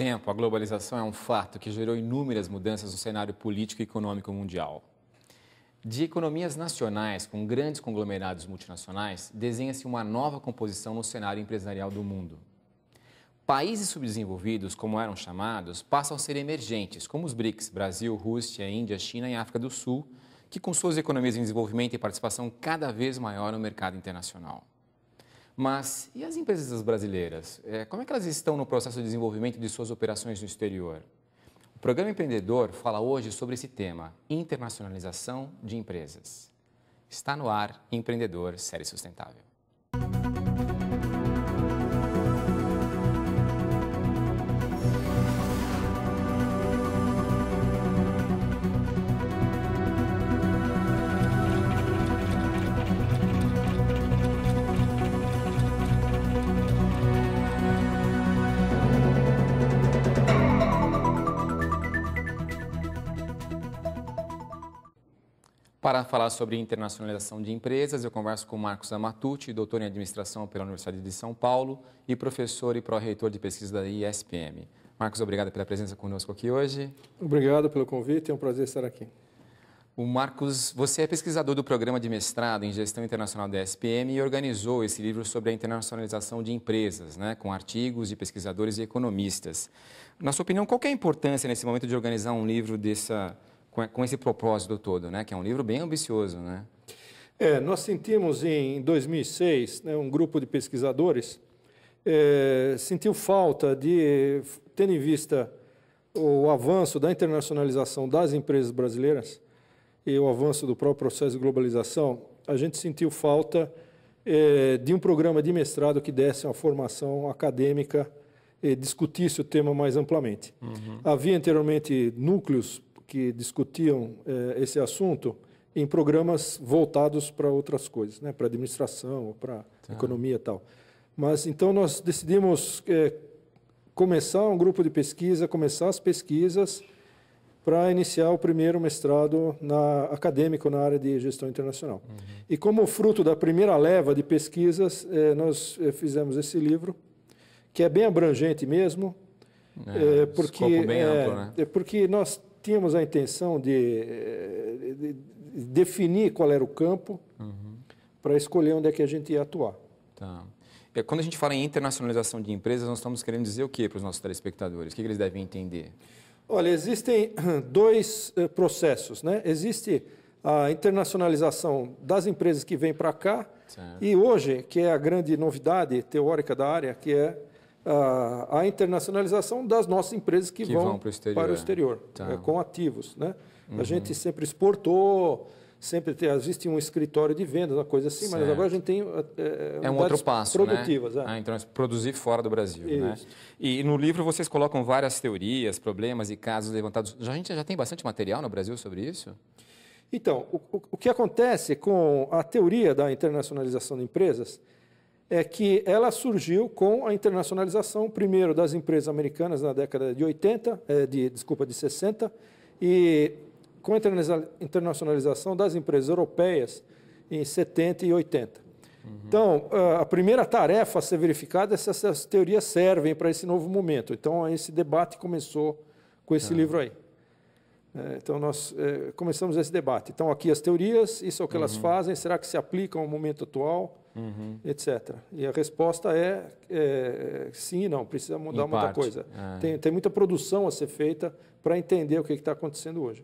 tempo, a globalização é um fato que gerou inúmeras mudanças no cenário político e econômico mundial. De economias nacionais com grandes conglomerados multinacionais, desenha-se uma nova composição no cenário empresarial do mundo. Países subdesenvolvidos, como eram chamados, passam a ser emergentes, como os BRICS, Brasil, Rússia, Índia, China e África do Sul, que com suas economias em desenvolvimento e participação cada vez maior no mercado internacional. Mas e as empresas brasileiras? Como é que elas estão no processo de desenvolvimento de suas operações no exterior? O Programa Empreendedor fala hoje sobre esse tema, internacionalização de empresas. Está no ar, Empreendedor Série Sustentável. Para falar sobre internacionalização de empresas, eu converso com Marcos Amatucci, doutor em administração pela Universidade de São Paulo e professor e pró-reitor de pesquisa da ISPM. Marcos, obrigado pela presença conosco aqui hoje. Obrigado pelo convite, é um prazer estar aqui. O Marcos, você é pesquisador do programa de mestrado em gestão internacional da ISPM e organizou esse livro sobre a internacionalização de empresas, com artigos de pesquisadores e economistas. Na sua opinião, qual que é a importância nesse momento de organizar um livro com esse propósito todo, que é um livro bem ambicioso, Nós sentimos em 2006, um grupo de pesquisadores sentiu falta de, tendo em vista o avanço da internacionalização das empresas brasileiras e o avanço do próprio processo de globalização, a gente sentiu falta de um programa de mestrado que desse uma formação acadêmica e discutisse o tema mais amplamente. Havia anteriormente núcleos que discutiam esse assunto em programas voltados para outras coisas, para administração, para economia e tal. Mas então nós decidimos começar um grupo de pesquisa, começar as pesquisas para iniciar o primeiro mestrado acadêmico na área de gestão internacional. E como fruto da primeira leva de pesquisas, nós fizemos esse livro, que é bem abrangente mesmo, porque, escopo bem amplo, porque nós tínhamos a intenção de definir qual era o campo para escolher onde é que a gente ia atuar. Tá. Quando a gente fala em internacionalização de empresas, nós estamos querendo dizer o que para os nossos telespectadores? O que eles devem entender? Olha, existem dois processos, Existe a internacionalização das empresas que vêm para cá, certo. E hoje, que é a grande novidade teórica da área, que é a internacionalização das nossas empresas que vão para o exterior, com ativos. A gente sempre exportou, sempre existe um escritório de vendas, uma coisa assim, certo. Mas agora a gente tem um outro passo, produtivas. Então, produzir fora do Brasil. E no livro vocês colocam várias teorias, problemas e casos levantados. A gente já tem bastante material no Brasil sobre isso? Então, o que acontece com a teoria da internacionalização de empresas é que ela surgiu com a internacionalização, primeiro, das empresas americanas na década de 60, e com a internacionalização das empresas europeias em 70 e 80. Então, a primeira tarefa a ser verificada é se essas teorias servem para esse novo momento. Então, esse debate começou com esse livro aí. Então, nós começamos esse debate. Então, aqui as teorias, isso é o que elas fazem, será que se aplicam ao momento atual, etc. E a resposta é sim e não, precisa mudar muita coisa. Tem muita produção a ser feita para entender o que está acontecendo hoje.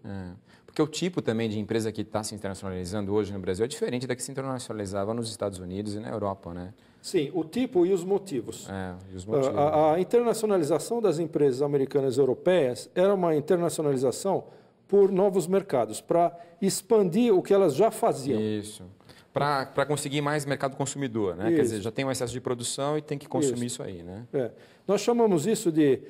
Porque o tipo também de empresa que está se internacionalizando hoje no Brasil é diferente da que se internacionalizava nos Estados Unidos e na Europa, Sim, o tipo e os motivos. A internacionalização das empresas americanas e europeias era uma internacionalização por novos mercados, para expandir o que elas já faziam. Isso. Para conseguir mais mercado consumidor, Quer dizer, já tem um excesso de produção e tem que consumir isso aí, Nós chamamos isso de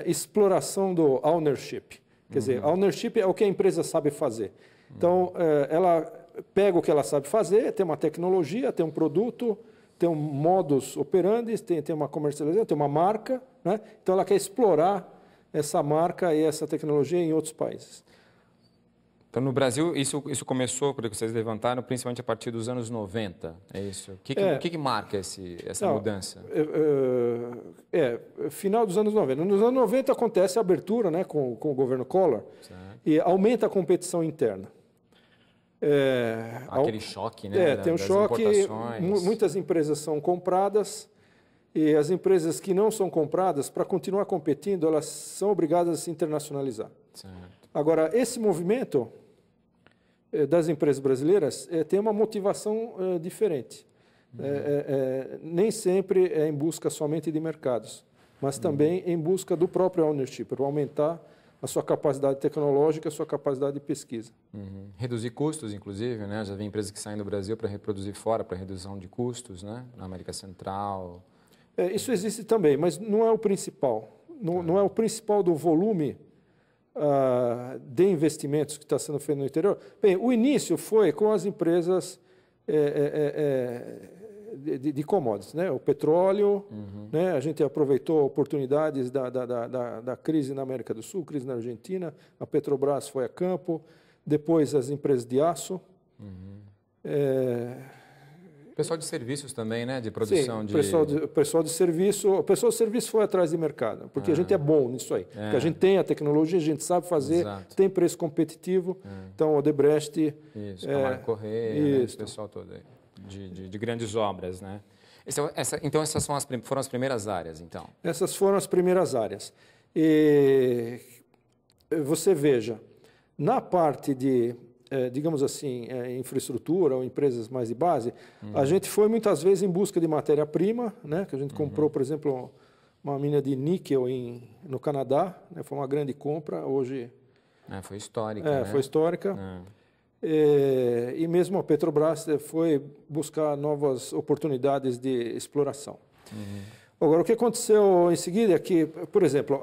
exploração do ownership. Quer dizer, ownership é o que a empresa sabe fazer. Então, ela pega o que ela sabe fazer, tem uma tecnologia, tem um produto, tem um modus operandi, tem uma comercialização, tem uma marca, Então, ela quer explorar essa marca e essa tecnologia em outros países. Então, no Brasil, isso começou, porque vocês levantaram, principalmente a partir dos anos 90, é isso? O que marca essa mudança? Final dos anos 90. Nos anos 90 acontece a abertura, né, com o governo Collor, certo, e aumenta a competição interna. Aquele choque, né? Tem um choque, muitas empresas são compradas, e as empresas que não são compradas, para continuar competindo, elas são obrigadas a se internacionalizar. Certo. Agora, esse movimento das empresas brasileiras tem uma motivação diferente. Nem sempre é em busca somente de mercados, mas também em busca do próprio ownership, para aumentar a sua capacidade tecnológica, a sua capacidade de pesquisa. Reduzir custos, inclusive, né? Já vi empresas que saem do Brasil para reproduzir fora, para redução de custos, né? Na América Central. Isso existe também, mas não é o principal. Não é o principal do volume de investimentos que está sendo feito no interior. Bem, o início foi com as empresas de commodities, né? O petróleo, né? A gente aproveitou oportunidades da crise na América do Sul, crise na Argentina, a Petrobras foi a campo, depois as empresas de aço. Pessoal de serviços também, né? De produção. Sim, pessoal de serviço. O pessoal de serviço foi atrás de mercado, porque a gente é bom nisso aí. Porque a gente tem a tecnologia, a gente sabe fazer, exato, tem preço competitivo. Então, o Odebrecht... Isso, Camargo Correia, né, esse pessoal todo aí, de grandes obras, né? Então, essas foram as primeiras áreas, então? Essas foram as primeiras áreas. E você veja, na parte de... digamos assim, infraestrutura ou empresas mais de base, a gente foi muitas vezes em busca de matéria-prima, né? Que a gente comprou, por exemplo, uma mina de níquel no Canadá, né? Foi uma grande compra, hoje... foi histórica, né? Foi histórica. E mesmo a Petrobras foi buscar novas oportunidades de exploração. Agora, o que aconteceu em seguida é que, por exemplo,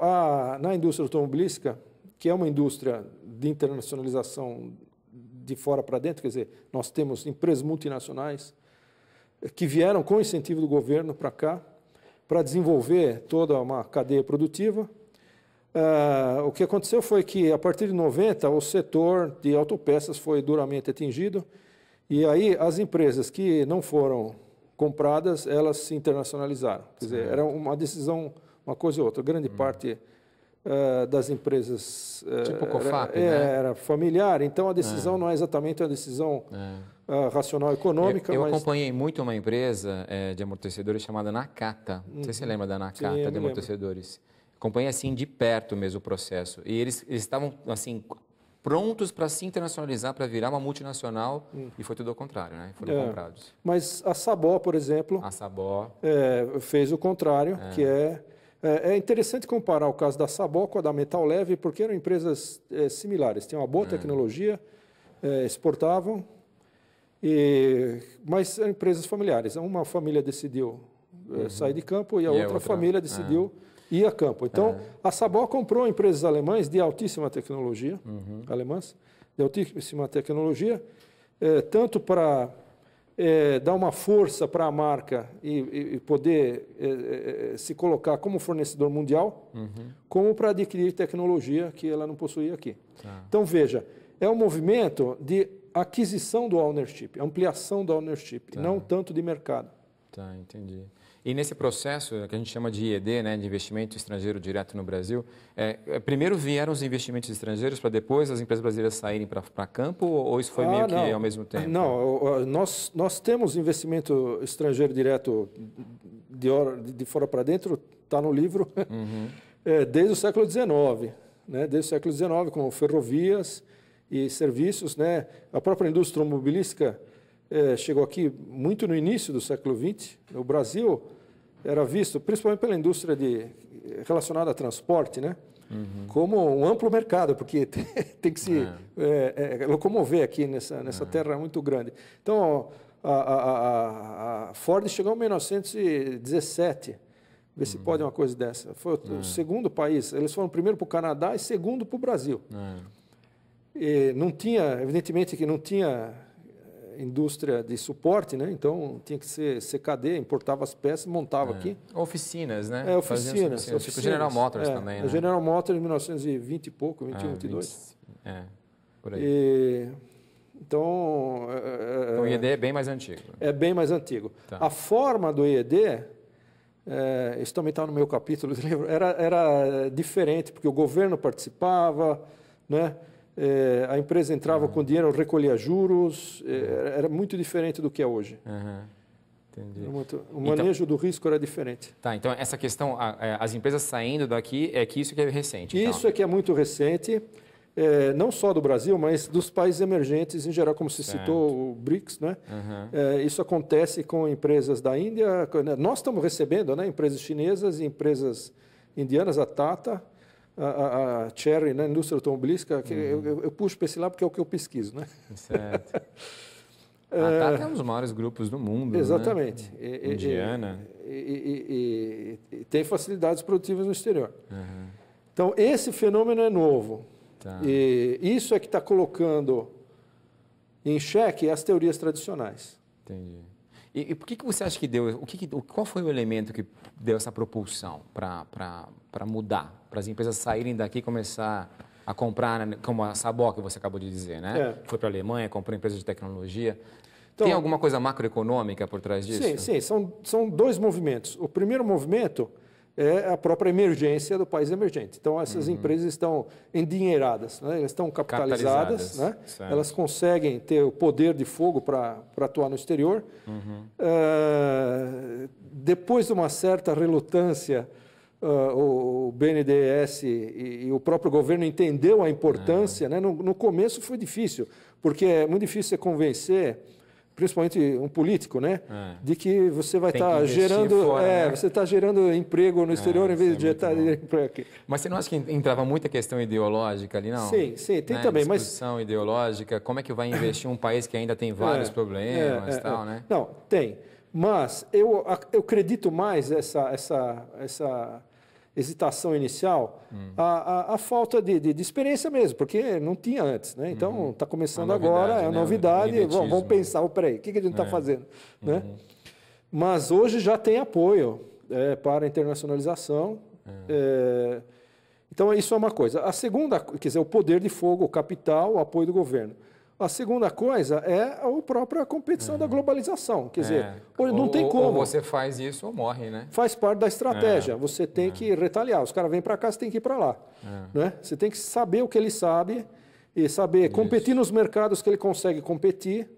na indústria automobilística, que é uma indústria de internacionalização de fora para dentro, quer dizer, nós temos empresas multinacionais que vieram com incentivo do governo para cá, para desenvolver toda uma cadeia produtiva. O que aconteceu foi que, a partir de 90, o setor de autopeças foi duramente atingido, e aí as empresas que não foram compradas, elas se internacionalizaram. Quer dizer, era uma decisão, uma coisa ou outra. Grande parte das empresas tipo COFAP, era familiar, então a decisão não é exatamente uma decisão racional econômica. Eu acompanhei muito uma empresa de amortecedores chamada Nakata. Não sei se você lembra da Nakata de amortecedores. Acompanhei assim de perto mesmo o processo. E eles estavam assim prontos para se internacionalizar, para virar uma multinacional, e foi tudo ao contrário, né? Foram comprados. Mas a Sabó, por exemplo, fez o contrário, que é interessante comparar o caso da Sabó com a da Metal Leve, porque eram empresas similares, tinham uma boa tecnologia, exportavam, mas eram empresas familiares. Uma família decidiu sair de campo e a outra família decidiu ir a campo. Então, a Sabó comprou empresas alemãs de altíssima tecnologia, alemãs, de altíssima tecnologia, tanto para dar uma força para a marca e poder se colocar como fornecedor mundial, como para adquirir tecnologia que ela não possuía aqui. Então, veja, é um movimento de aquisição do ownership, ampliação do ownership, não tanto de mercado. Entendi. E nesse processo, que a gente chama de IED, né, de investimento estrangeiro direto no Brasil, primeiro vieram os investimentos estrangeiros para depois as empresas brasileiras saírem para campo, ou isso foi meio que ao mesmo tempo? Não, nós temos investimento estrangeiro direto de fora para dentro, está no livro, desde o século XIX, né, desde o século XIX, com ferrovias e serviços, né, a própria indústria automobilística chegou aqui muito no início do século XX. O Brasil era visto, principalmente pela indústria relacionada a transporte, né, como um amplo mercado, porque tem que se locomover aqui nessa terra muito grande. Então, a Ford chegou em 1917. Vê se pode uma coisa dessa. Foi o segundo país. Eles foram primeiro para o Canadá e segundo para o Brasil. E não tinha, evidentemente que não tinha indústria de suporte, né? Então tinha que ser CKD, importava as peças, montava aqui. Oficinas, né? Oficinas. Tipo General Motors também, né? A General Motors em 1920 e pouco, 21, 22. por aí. Então, o IED é bem mais antigo. É bem mais antigo. Tá. A forma do IED, isso também está no meu capítulo do livro, era diferente, porque o governo participava, né? A empresa entrava com dinheiro, recolhia juros, era muito diferente do que é hoje. Entendi. O manejo do risco era diferente. Tá, então essa questão, as empresas saindo daqui, isso que é recente. Isso então. é que é muito recente, não só do Brasil, mas dos países emergentes em geral, como se citou o BRICS, né? Isso acontece com empresas da Índia, nós estamos recebendo, né, empresas chinesas e empresas indianas, a Tata, a Chery, né, indústria automobilística, que eu puxo para esse lado porque é o que eu pesquiso, né? Certo. A Tata é um dos maiores grupos do mundo. Exatamente. Né? Indiana. E tem facilidades produtivas no exterior. Então, esse fenômeno é novo. Tá. E isso é que está colocando em xeque as teorias tradicionais. Entendi. E por que você acha que deu... Qual foi o elemento que deu essa propulsão para mudar? Para as empresas saírem daqui e começar a comprar, como a Sabó, que você acabou de dizer, né? Foi para a Alemanha, comprou empresas de tecnologia. Então, tem alguma coisa macroeconômica por trás disso? Sim. São dois movimentos. O primeiro movimento é a própria emergência do país emergente. Então, essas empresas estão endinheiradas, né? Elas estão capitalizadas, né? Elas conseguem ter o poder de fogo para atuar no exterior. Depois de uma certa relutância, o BNDES e o próprio governo entendeu a importância. Né? No começo foi difícil, porque é muito difícil você convencer, principalmente um político, né, de que você vai estar gerando, fora, você está gerando emprego no exterior em vez de gerar emprego aqui. Mas você não acha que entrava muita questão ideológica ali, não? Sim, tem também. Discussão ideológica, como é que vai investir um país que ainda tem vários problemas e tal, né? Não, tem. Mas eu acredito mais essa hesitação inicial, a falta de experiência mesmo, porque não tinha antes, né? Então, está começando agora, é novidade, vamos pensar, peraí, o que a gente está fazendo? Né? Mas hoje já tem apoio para a internacionalização, então isso é uma coisa. A segunda, quer dizer, o poder de fogo, o capital, o apoio do governo. A segunda coisa é a própria competição da globalização. Quer dizer, não tem como. Ou você faz isso ou morre, né? Faz parte da estratégia. Você tem que retaliar. Os caras vêm para cá, você tem que ir para lá. Né? Você tem que saber o que ele sabe e saber competir nos mercados que ele consegue competir.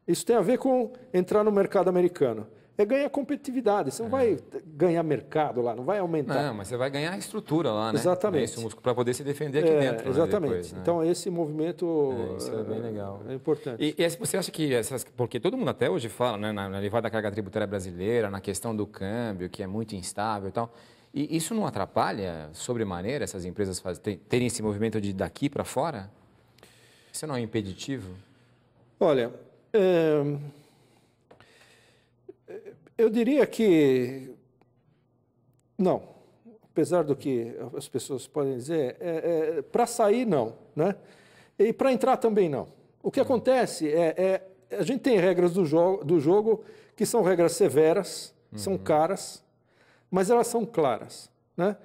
Isso tem a ver com entrar no mercado americano. É ganhar competitividade. Você não vai ganhar mercado lá, não vai aumentar. Não, mas você vai ganhar estrutura lá, né? Exatamente. Para poder se defender aqui dentro. Exatamente. Né, depois, né? Então, esse movimento isso é bem legal. É importante. E você acha que porque todo mundo até hoje fala, né, na elevada carga tributária brasileira, na questão do câmbio, que é muito instável e tal, e isso não atrapalha sobremaneira essas empresas terem esse movimento de daqui para fora? Isso não é impeditivo? Olha, eu diria que não, apesar do que as pessoas podem dizer, para sair não, né? E para entrar também não. O que acontece a gente tem regras do jogo que são regras severas, são caras, mas elas são claras, né?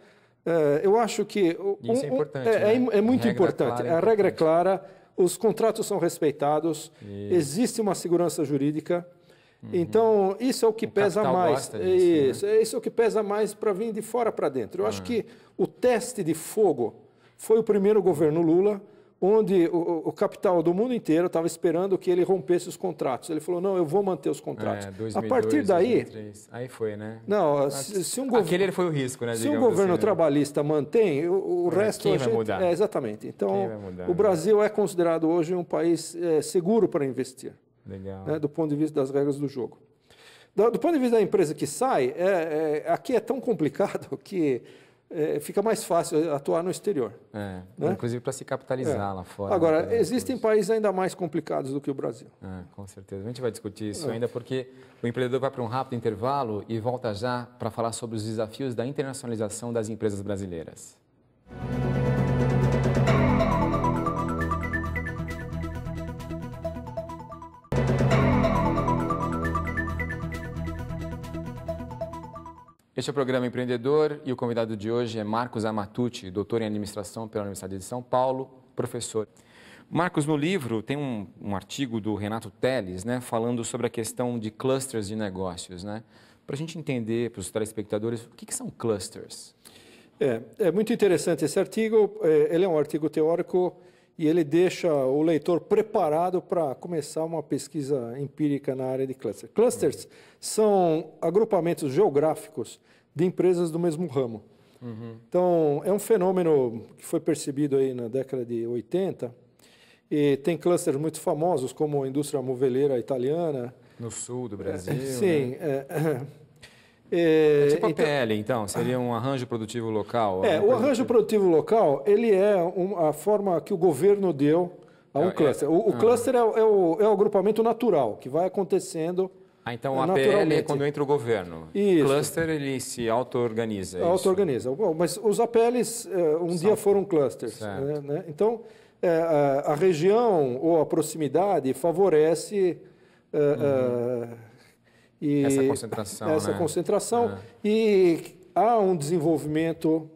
Eu acho que isso é importante, é muito importante. A regra é clara, os contratos são respeitados, existe uma segurança jurídica. Então, isso é o que pesa mais. Isso é o que pesa mais para vir de fora para dentro. Eu acho que o teste de fogo foi o primeiro governo Lula, onde o capital do mundo inteiro estava esperando que ele rompesse os contratos. Ele falou, não, eu vou manter os contratos. 2002, a partir daí... 2003. Aí foi, né? Não, aquele foi o risco, né? Se um governo assim, trabalhista mantém, o resto... Quem vai mudar? Exatamente. Então, o Brasil é considerado hoje um país seguro para investir. Legal. Né, do ponto de vista das regras do jogo. Do ponto de vista da empresa que sai, aqui é tão complicado que fica mais fácil atuar no exterior. Né? Inclusive para se capitalizar lá fora. Agora, existem países ainda mais complicados do que o Brasil. Com certeza. A gente vai discutir isso ainda porque o empreendedor vai para um rápido intervalo e volta já para falar sobre os desafios da internacionalização das empresas brasileiras. Este é o programa Empreendedor e o convidado de hoje é Marcos Amatucci, doutor em administração pela Universidade de São Paulo, professor. Marcos, no livro tem um artigo do Renato Teles, né, falando sobre a questão de clusters de negócios, né? Para a gente entender, para os telespectadores, o que são clusters? É muito interessante esse artigo. Ele é um artigo teórico e ele deixa o leitor preparado para começar uma pesquisa empírica na área de clusters. Clusters são agrupamentos geográficos de empresas do mesmo ramo. Então, é um fenômeno que foi percebido aí na década de 80, e tem clusters muito famosos, como a indústria moveleira italiana. No sul do Brasil, sim. Né? Tipo a PL, então? Seria um arranjo produtivo local? O arranjo produtivo local, ele é a forma que o governo deu a um cluster. O cluster é o agrupamento natural, que vai acontecendo então a APL é quando entra o governo. Isso. O cluster, ele se auto-organiza. Auto-organiza. Mas os APLs dia foram clusters. Né? Então, a região ou a proximidade favorece essa concentração. E há um desenvolvimento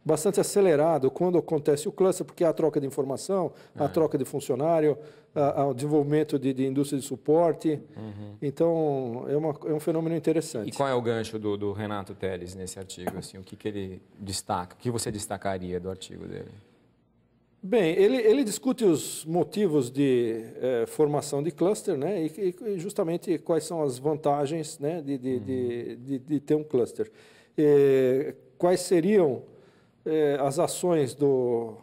bastante acelerado quando acontece o cluster, porque há troca de informação, há troca de funcionário, há o desenvolvimento de indústria de suporte. Então, é um fenômeno interessante. E qual é o gancho do Renato Teles nesse artigo? Assim, o que ele destaca? O que você destacaria do artigo dele? Bem, ele discute os motivos de formação de cluster, né, e justamente quais são as vantagens, né, de ter um cluster. Quais seriam as ações do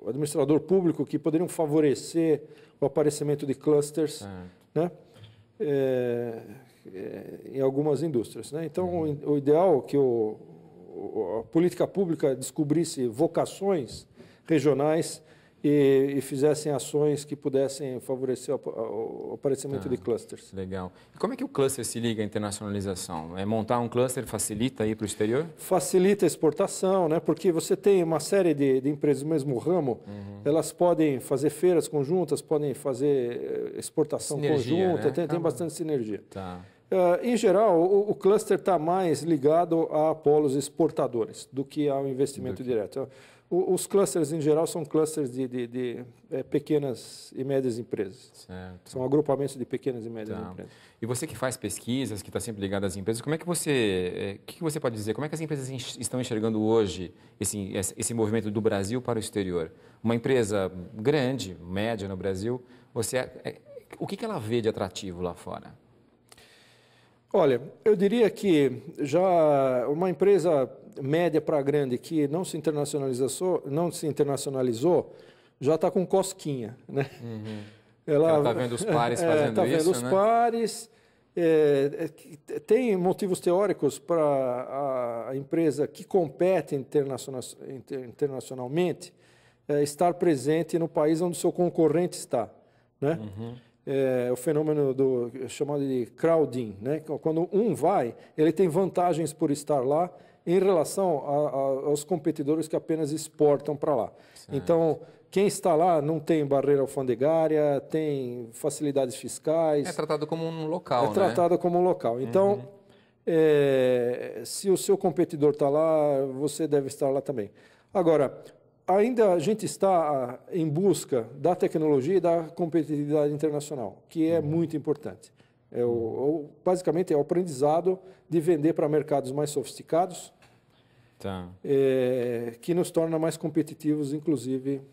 administrador público que poderiam favorecer o aparecimento de clusters, né, em algumas indústrias. Né? Então, o ideal é que a política pública descobrisse vocações regionais e fizessem ações que pudessem favorecer o aparecimento de clusters. Legal. E como é que o cluster se liga à internacionalização? Montar um cluster facilita ir para o exterior? Facilita a exportação, né? Porque você tem uma série de empresas do mesmo ramo, elas podem fazer feiras conjuntas, podem fazer exportação conjunta, né? tem bastante sinergia. Tá. Em geral, o cluster está mais ligado a polos exportadores do que ao investimento direto. Os clusters, em geral, são clusters de pequenas e médias empresas. Certo. São agrupamentos de pequenas e médias empresas. E você que faz pesquisas, que está sempre ligado às empresas, como é que o que você pode dizer? Como é que as empresas estão enxergando hoje esse movimento do Brasil para o exterior? Uma empresa grande, média no Brasil, o que ela vê de atrativo lá fora? Olha, eu diria que já uma empresa média para grande que não se internacionalizou já está com cosquinha, né? Ela está vendo os pares fazendo tá vendo isso, os né? pares. Tem motivos teóricos para a empresa que compete internacionalmente estar presente no país onde o seu concorrente está, né? O fenômeno chamado de crowding, né? Quando um vai, ele tem vantagens por estar lá em relação aos competidores que apenas exportam para lá. Certo. Então, quem está lá não tem barreira alfandegária, tem facilidades fiscais. É tratado como um local, né? É tratado como um local. Então, se o seu competidor está lá, você deve estar lá também. Agora, ainda a gente está em busca da tecnologia e da competitividade internacional, que é muito importante. Basicamente, é o aprendizado de vender para mercados mais sofisticados, que nos torna mais competitivos, inclusive,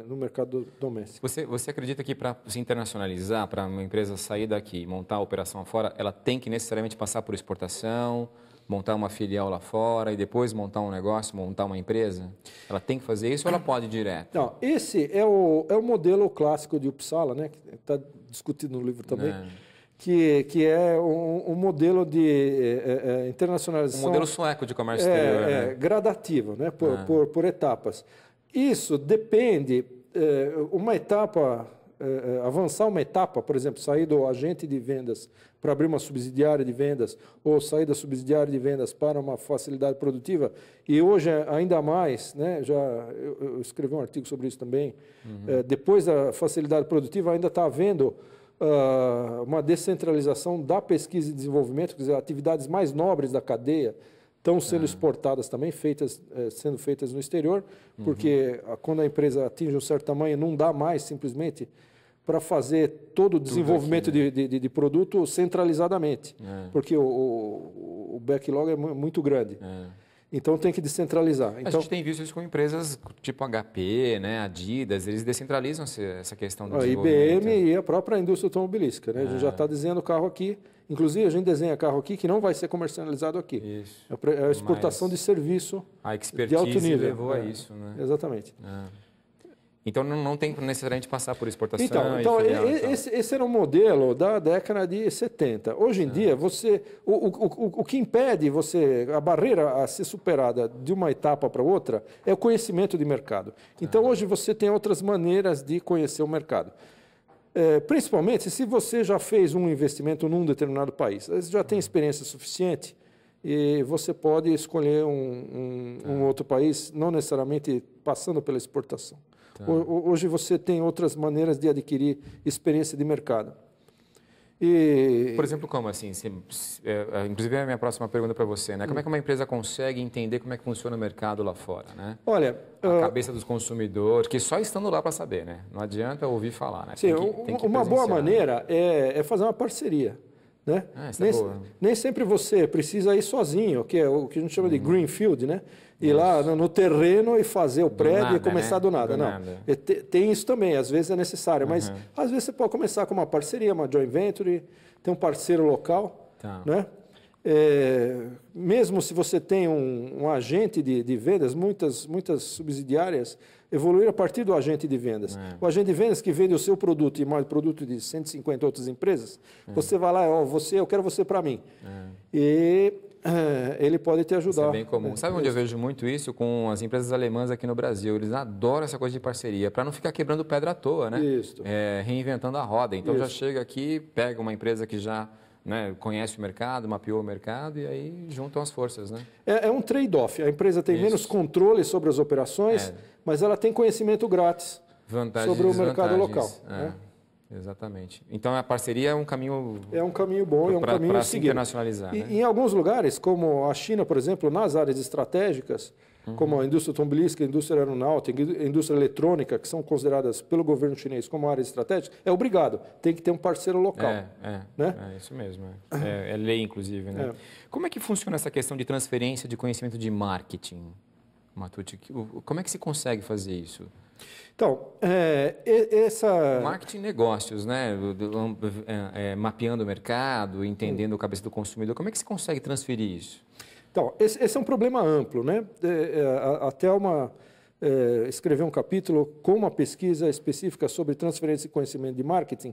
no mercado doméstico. Você acredita que para se internacionalizar, para uma empresa sair daqui e montar a operação fora, ela tem que necessariamente passar por exportação, montar uma filial lá fora e depois montar um negócio, montar uma empresa? Ela tem que fazer isso ou ela pode ir direto? Não, esse é o modelo clássico de Uppsala, né, que está discutido no livro também, que é um modelo de internacionalização... Um modelo sueco de comércio exterior. Né? Gradativo, né, por etapas. Isso depende, uma etapa... avançar uma etapa, por exemplo, sair do agente de vendas para abrir uma subsidiária de vendas ou sair da subsidiária de vendas para uma facilidade produtiva, e hoje ainda mais, né, eu escrevi um artigo sobre isso também, depois da facilidade produtiva ainda está havendo uma descentralização da pesquisa e desenvolvimento, quer dizer, atividades mais nobres da cadeia estão sendo exportadas também, sendo feitas no exterior, porque quando a empresa atinge um certo tamanho, não dá mais simplesmente para fazer todo o desenvolvimento aqui, né? de produto centralizadamente, porque o backlog é muito grande. Então tem que descentralizar. A gente tem visto isso com empresas tipo HP, né, Adidas, eles descentralizam essa questão do desenvolvimento. A IBM e a própria indústria automobilística, né? A gente já está desenhando carro aqui. Inclusive, a gente desenha carro aqui que não vai ser comercializado aqui. Isso. É a exportação de serviço de alto nível. Levou a isso, né? Exatamente. Então, não tem necessariamente passar por exportação. Então esse era um modelo da década de 70. Hoje em dia, o que impede a barreira a ser superada de uma etapa para outra é o conhecimento de mercado. Então, hoje você tem outras maneiras de conhecer o mercado. Principalmente se você já fez um investimento num determinado país. Você já tem experiência suficiente e você pode escolher um outro país, não necessariamente passando pela exportação. Hoje você tem outras maneiras de adquirir experiência de mercado. Por exemplo, como assim? Inclusive, é a minha próxima pergunta para você, né? Como é que uma empresa consegue entender como é que funciona o mercado lá fora, né? Olha, a cabeça dos consumidores, que só estando lá para saber, né? Não adianta ouvir falar, né? Sim, uma boa maneira é fazer uma parceria. Né? Nem sempre você precisa ir sozinho, que é o que a gente chama de greenfield, né? Ir lá no terreno e fazer o prédio e começar do nada. Não. Tem isso também, às vezes é necessário, mas às vezes você pode começar com uma parceria, uma joint venture, tem um parceiro local, né? Mesmo se você tem um agente de vendas, muitas subsidiárias evoluir a partir do agente de vendas. O agente de vendas que vende o seu produto e mais produto de 150 outras empresas, você vai lá, eu quero você para mim. E ele pode te ajudar. Isso é bem comum. Sabe onde eu vejo muito isso? Com as empresas alemãs aqui no Brasil. Eles adoram essa coisa de parceria, para não ficar quebrando pedra à toa, né? Isso. Reinventando a roda. Então já chega aqui, pega uma empresa que já conhece o mercado, mapeou o mercado e aí juntam as forças, né? É um trade-off. A empresa tem menos controle sobre as operações, mas ela tem conhecimento grátis sobre o mercado local. Exatamente. Então a parceria é um caminho. É um caminho bom, é um caminho para se internacionalizar. Né? Em alguns lugares, como a China, por exemplo, nas áreas estratégicas, como a indústria automobilística, a indústria aeronáutica, a indústria eletrônica, que são consideradas pelo governo chinês como áreas estratégicas, é obrigado. Tem que ter um parceiro local. Né? É isso mesmo. É lei, inclusive. Né? Como é que funciona essa questão de transferência de conhecimento de marketing, Matsuuchi? Como é que se consegue fazer isso? Então, marketing negócios, né? Mapeando o mercado, entendendo a cabeça do consumidor. Como é que se consegue transferir isso? Então, esse é um problema amplo, né? A Thelma escreveu um capítulo com uma pesquisa específica sobre transferência de conhecimento de marketing.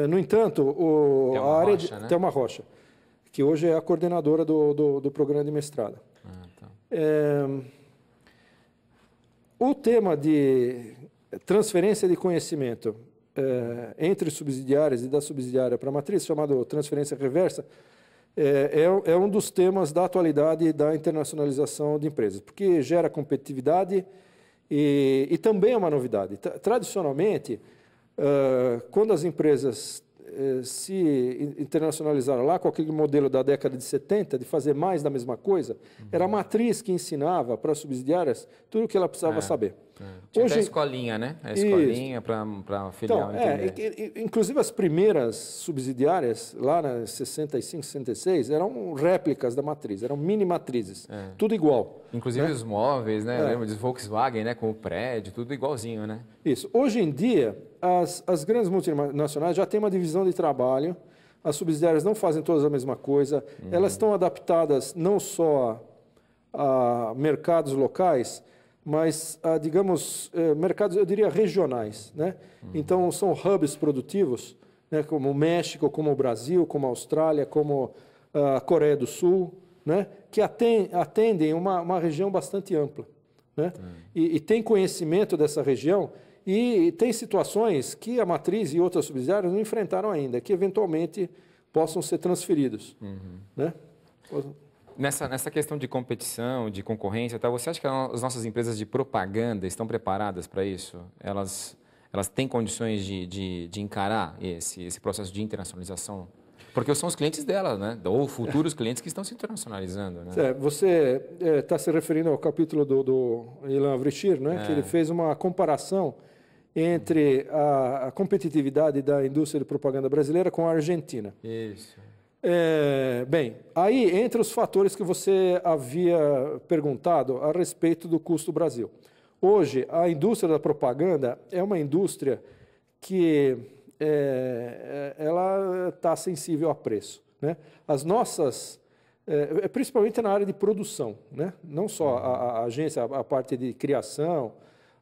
No entanto, a área de Thelma Rocha, que hoje é a coordenadora do programa de mestrado. O tema de transferência de conhecimento entre subsidiárias e da subsidiária para a matriz, chamado transferência reversa, é um dos temas da atualidade da internacionalização de empresas, porque gera competitividade e também é uma novidade. Tradicionalmente, quando as empresas se internacionalizaram lá com aquele modelo da década de 70, de fazer mais da mesma coisa, era a matriz que ensinava para as subsidiárias tudo o que ela precisava saber. Tinha até a escolinha, né? A escolinha para a filial entender. Inclusive as primeiras subsidiárias, lá nas 65, 66, eram réplicas da matriz, eram mini matrizes, tudo igual. Inclusive os móveis, né? Eu lembro de Volkswagen, né? Com o prédio, tudo igualzinho, né? Isso. Hoje em dia, as grandes multinacionais já têm uma divisão de trabalho, as subsidiárias não fazem todas a mesma coisa, elas estão adaptadas não só a mercados locais, mas, digamos, mercados, eu diria, regionais. Né? Então, são hubs produtivos, né, como o México, como o Brasil, como a Austrália, como a Coreia do Sul, né, que atendem uma região bastante ampla. Né? E tem conhecimento dessa região e tem situações que a matriz e outras subsidiárias não enfrentaram ainda, que eventualmente possam ser transferidos. Né? Nessa questão de competição, de concorrência, você acha que as nossas empresas de propaganda estão preparadas para isso? Elas têm condições de encarar esse processo de internacionalização? Porque são os clientes dela, né? Ou futuros clientes que estão se internacionalizando, né? Você está se referindo ao capítulo do Ilan Avrichir, né? Que ele fez uma comparação entre a competitividade da indústria de propaganda brasileira com a Argentina. Isso. Bem, aí entre os fatores que você havia perguntado a respeito do custo Brasil. Hoje, a indústria da propaganda é uma indústria que ela está sensível a preço, né? As nossas, principalmente na área de produção, né? Não só a agência, a parte de criação,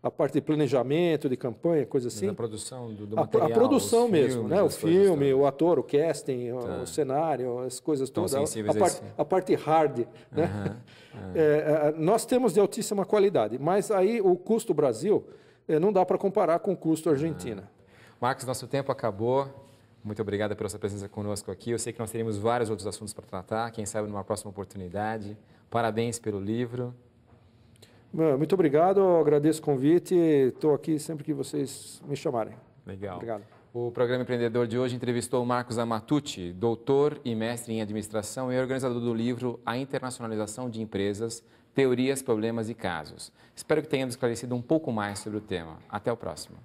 a parte de planejamento, de campanha, coisa assim. A produção do material. A produção mesmo, filmes, né? O filme, o ator, o casting, o cenário, as coisas todas. A parte hard, né? Nós temos de altíssima qualidade, mas aí o custo Brasil não dá para comparar com o custo Argentina. Marcos, nosso tempo acabou. Muito obrigado pela sua presença conosco aqui. Eu sei que nós teremos vários outros assuntos para tratar, quem sabe numa próxima oportunidade. Parabéns pelo livro. Muito obrigado, eu agradeço o convite, estou aqui sempre que vocês me chamarem. Legal. Obrigado. O programa Empreendedor de hoje entrevistou o Marcos Amatucci, doutor e mestre em administração e organizador do livro A Internacionalização de Empresas, Teorias, Problemas e Casos. Espero que tenhamos esclarecido um pouco mais sobre o tema. Até o próximo.